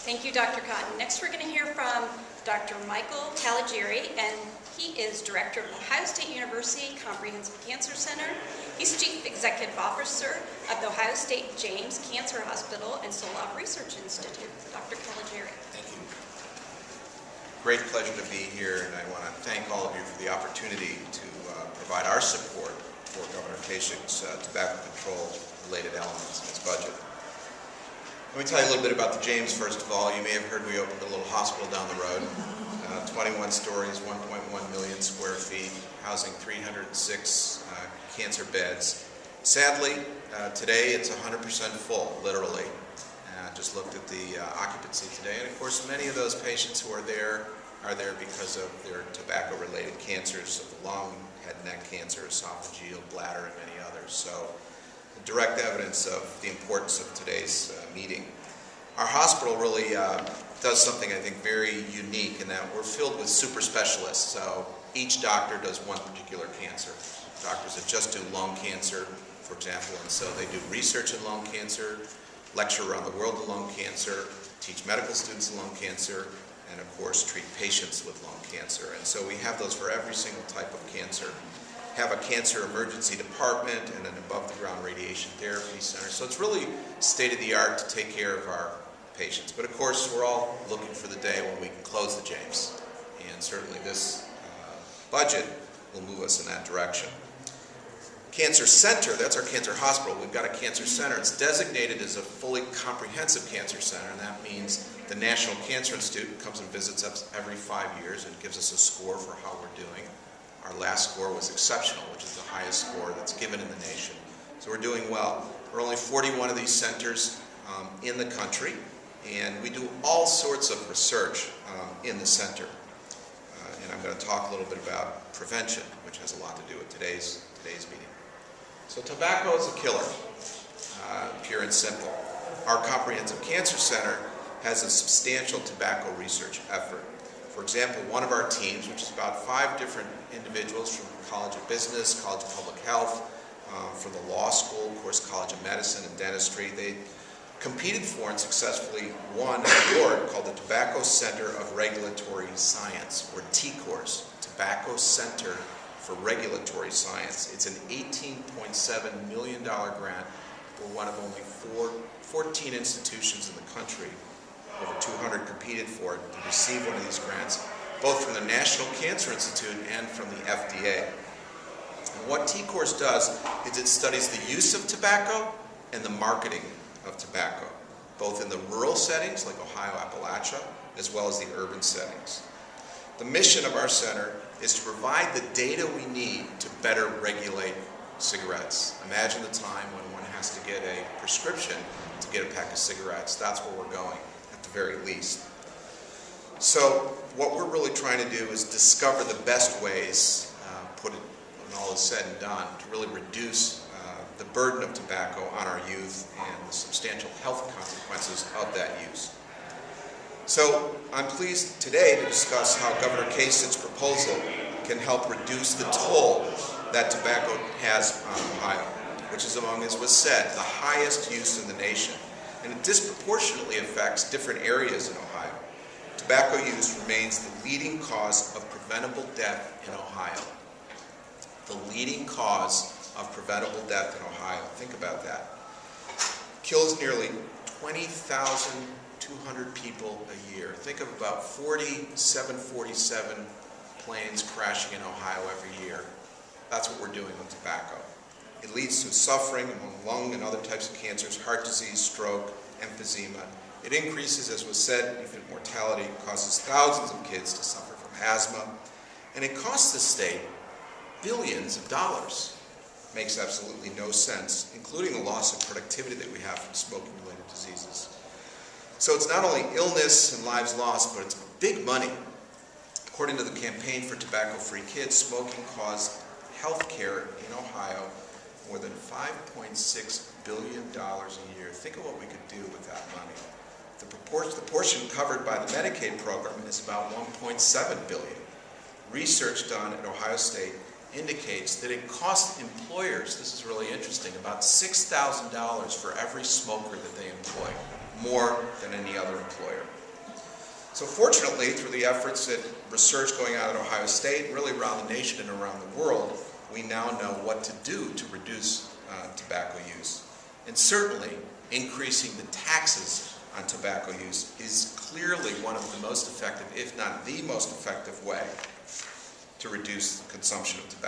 Thank you, Dr. Cotton. Next, we're going to hear from Dr. Michael Caligiuri, and he is Director of Ohio State University Comprehensive Cancer Center. He's Chief Executive Officer of the Ohio State James Cancer Hospital and Solov Research Institute. Dr. Caligiuri. Thank you. Great pleasure to be here, and I want to thank all of you for the opportunity to provide our support for Governor Kasich's tobacco control-related elements in his budget. Let me tell you a little bit about the James, first of all. You may have heard we opened a little hospital down the road. 21 stories, 1.1 million square feet, housing 306 cancer beds. Sadly, today it's 100% full, literally. Just looked at the occupancy today, and of course many of those patients who are there because of their tobacco-related cancers of the lung, head and neck cancer, esophageal, bladder, and many others. So, direct evidence of the importance of today's meeting. Our hospital really does something I think very unique in that we're filled with super specialists. So each doctor does one particular cancer. Doctors that just do lung cancer, for example, and so they do research in lung cancer, lecture around the world in lung cancer, teach medical students in lung cancer, and of course treat patients with lung cancer. And so we have those for every single type of cancer. Have a cancer emergency department and an above-the-ground radiation therapy center. So it's really state-of-the-art to take care of our patients. But of course, we're all looking for the day when we can close the James. And certainly this budget will move us in that direction. Cancer center, that's our cancer hospital. We've got a cancer center. It's designated as a fully comprehensive cancer center, and that means the National Cancer Institute comes and visits us every 5 years and gives us a score for how we're doing. Our last score was exceptional, which is the highest score that's given in the nation. So we're doing well. There are only 41 of these centers in the country, and we do all sorts of research in the center. And I'm going to talk a little bit about prevention, which has a lot to do with today's meeting. So tobacco is a killer, pure and simple. Our Comprehensive Cancer Center has a substantial tobacco research effort. For example, one of our teams, which is about 5 different individuals from the College of Business, College of Public Health, from the law school, of course, College of Medicine and Dentistry, they competed for and successfully won an award called the Tobacco Center of Regulatory Science, or TCORS, Tobacco Center for Regulatory Science. It's an $18.7 million grant. We're one of only 14 institutions in the country. Over 200 competed for it to receive one of these grants, both from the National Cancer Institute and from the FDA. And what TCORS does is it studies the use of tobacco and the marketing of tobacco, both in the rural settings like Ohio, Appalachia, as well as the urban settings. The mission of our center is to provide the data we need to better regulate cigarettes. Imagine the time when one has to get a prescription to get a pack of cigarettes. That's where we're going, at the very least. So what we're really trying to do is discover the best ways, put it when all is said and done, to really reduce the burden of tobacco on our youth and the substantial health consequences of that use. So I'm pleased today to discuss how Governor Kasich's proposal can help reduce the toll that tobacco has on Ohio, which is among, as was said, the highest use in the nation. And it disproportionately affects different areas in Ohio. Tobacco use remains the leading cause of preventable death in Ohio. The leading cause of preventable death in Ohio. Think about that. Kills nearly 20,200 people a year. Think of about 747 planes crashing in Ohio every year. That's what we're doing with tobacco. It leads to suffering among lung and other types of cancers, heart disease, stroke, emphysema. It increases, as was said, infant mortality, causes thousands of kids to suffer from asthma, and it costs the state billions of dollars. Makes absolutely no sense, including the loss of productivity that we have from smoking-related diseases. So it's not only illness and lives lost, but it's big money. According to the Campaign for Tobacco-Free Kids, smoking caused health care in Ohio more than $5.6 billion a year. Think of what we could do with that money. The portion covered by the Medicaid program is about $1.7 billion. Research done at Ohio State indicates that it costs employers, this is really interesting, about $6,000 for every smoker that they employ, more than any other employer. So fortunately, through the efforts and research going on at Ohio State, really around the nation and around the world, we now know what to do to reduce tobacco use. And certainly, increasing the taxes on tobacco use is clearly one of the most effective, if not the most effective way to reduce the consumption of tobacco.